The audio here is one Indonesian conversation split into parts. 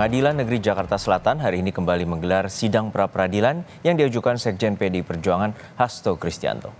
Pengadilan Negeri Jakarta Selatan hari ini kembali menggelar sidang pra-peradilan yang diajukan Sekjen PDI Perjuangan Hasto Kristianto.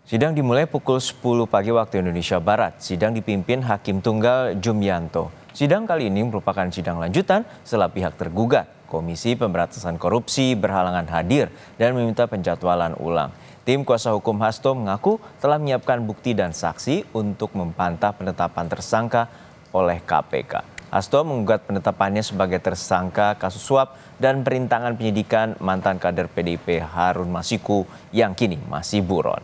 Sidang dimulai pukul 10 pagi waktu Indonesia Barat. Sidang dipimpin Hakim Tunggal Jumianto. Sidang kali ini merupakan sidang lanjutan setelah pihak tergugat, Komisi Pemberantasan Korupsi, berhalangan hadir dan meminta penjadwalan ulang. Tim kuasa hukum Hasto mengaku telah menyiapkan bukti dan saksi untuk membantah penetapan tersangka oleh KPK. Hasto menggugat penetapannya sebagai tersangka kasus suap dan perintangan penyidikan mantan kader PDIP Harun Masiku yang kini masih buron.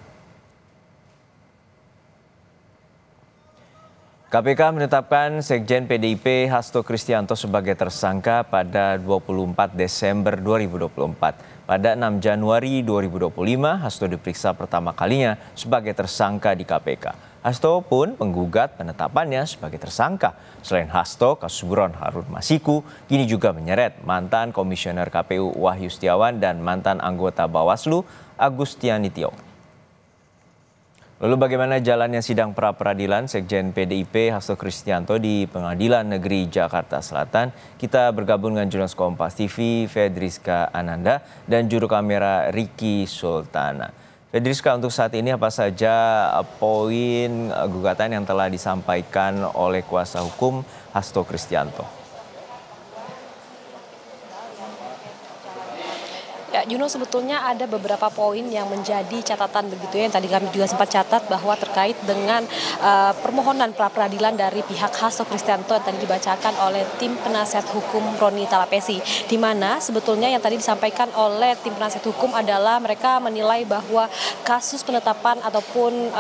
KPK menetapkan Sekjen PDIP Hasto Kristianto sebagai tersangka pada 24 Desember 2024. Pada 6 Januari 2025, Hasto diperiksa pertama kalinya sebagai tersangka di KPK. Hasto pun menggugat penetapannya sebagai tersangka. Selain Hasto, kasus buron Harun Masiku kini juga menyeret mantan Komisioner KPU Wahyu Setiawan dan mantan anggota Bawaslu Agustiani Tio. Lalu bagaimana jalannya sidang pra-peradilan Sekjen PDIP Hasto Kristianto di Pengadilan Negeri Jakarta Selatan? Kita bergabung dengan jurnalis Kompas TV Fedriska Ananda dan juru kamera Ricky Sultana. Fedriska, untuk saat ini apa saja poin gugatan yang telah disampaikan oleh kuasa hukum Hasto Kristianto? Ya, Juno, sebetulnya ada beberapa poin yang menjadi catatan begitu ya, yang tadi kami juga sempat catat bahwa terkait dengan permohonan pra-peradilan dari pihak Hasto Kristianto yang tadi dibacakan oleh tim penasihat hukum Roni Talapesi, di mana sebetulnya yang tadi disampaikan oleh tim penasihat hukum adalah mereka menilai bahwa kasus penetapan ataupun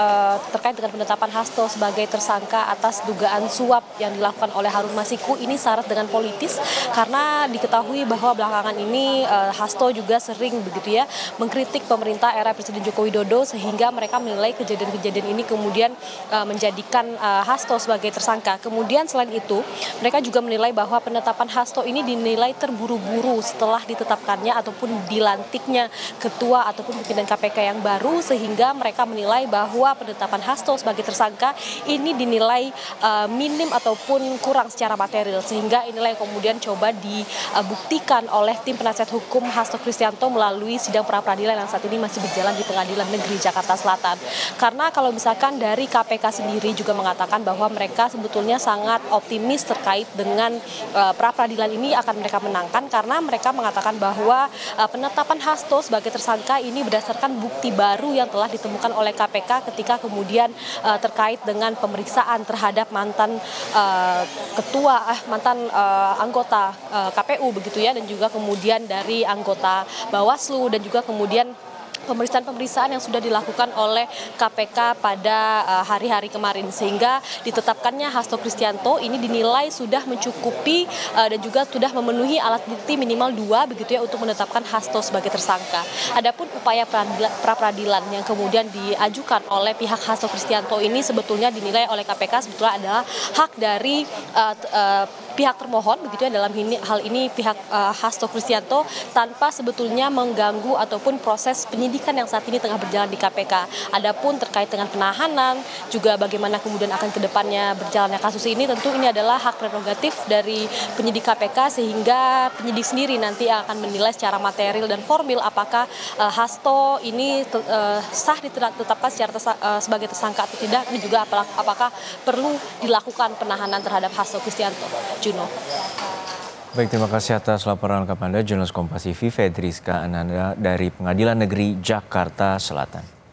terkait dengan penetapan Hasto sebagai tersangka atas dugaan suap yang dilakukan oleh Harun Masiku ini syarat dengan politis, karena diketahui bahwa belakangan ini Hasto juga sering begitu ya mengkritik pemerintah era Presiden Joko Widodo, sehingga mereka menilai kejadian-kejadian ini kemudian menjadikan Hasto sebagai tersangka. Kemudian selain itu mereka juga menilai bahwa penetapan Hasto ini dinilai terburu-buru setelah ditetapkannya ataupun dilantiknya ketua ataupun pimpinan KPK yang baru, sehingga mereka menilai bahwa penetapan Hasto sebagai tersangka ini dinilai minim ataupun kurang secara material, sehingga inilah yang kemudian coba dibuktikan oleh tim penasihat hukum Hasto Kristianto melalui sidang pra-peradilan yang saat ini masih berjalan di Pengadilan Negeri Jakarta Selatan. Karena kalau misalkan dari KPK sendiri juga mengatakan bahwa mereka sebetulnya sangat optimis terkait dengan pra-peradilan ini akan mereka menangkan, karena mereka mengatakan bahwa penetapan Hasto sebagai tersangka ini berdasarkan bukti baru yang telah ditemukan oleh KPK ketika kemudian terkait dengan pemeriksaan terhadap mantan anggota KPU begitu ya, dan juga kemudian dari anggota Bawaslu, dan juga kemudian pemeriksaan yang sudah dilakukan oleh KPK pada hari-hari kemarin, sehingga ditetapkannya Hasto Kristianto ini dinilai sudah mencukupi dan juga sudah memenuhi alat bukti minimal 2 begitu ya untuk menetapkan Hasto sebagai tersangka. Adapun upaya pra-peradilan yang kemudian diajukan oleh pihak Hasto Kristianto ini sebetulnya dinilai oleh KPK sebetulnya adalah hak dari pihak termohon begitu ya, dalam hal ini pihak Hasto Kristianto, tanpa sebetulnya mengganggu ataupun proses penyidikan yang saat ini tengah berjalan di KPK. Adapun terkait dengan penahanan, juga bagaimana kemudian akan kedepannya berjalannya kasus ini, tentu ini adalah hak prerogatif dari penyidik KPK, sehingga penyidik sendiri nanti akan menilai secara material dan formil apakah Hasto ini sah ditetapkan sebagai tersangka atau tidak, dan juga apakah perlu dilakukan penahanan terhadap Hasto Kristianto. Juno. Baik, terima kasih atas laporan lengkap Anda, jurnalis Kompas TV Fedriska Ananda dari Pengadilan Negeri Jakarta Selatan.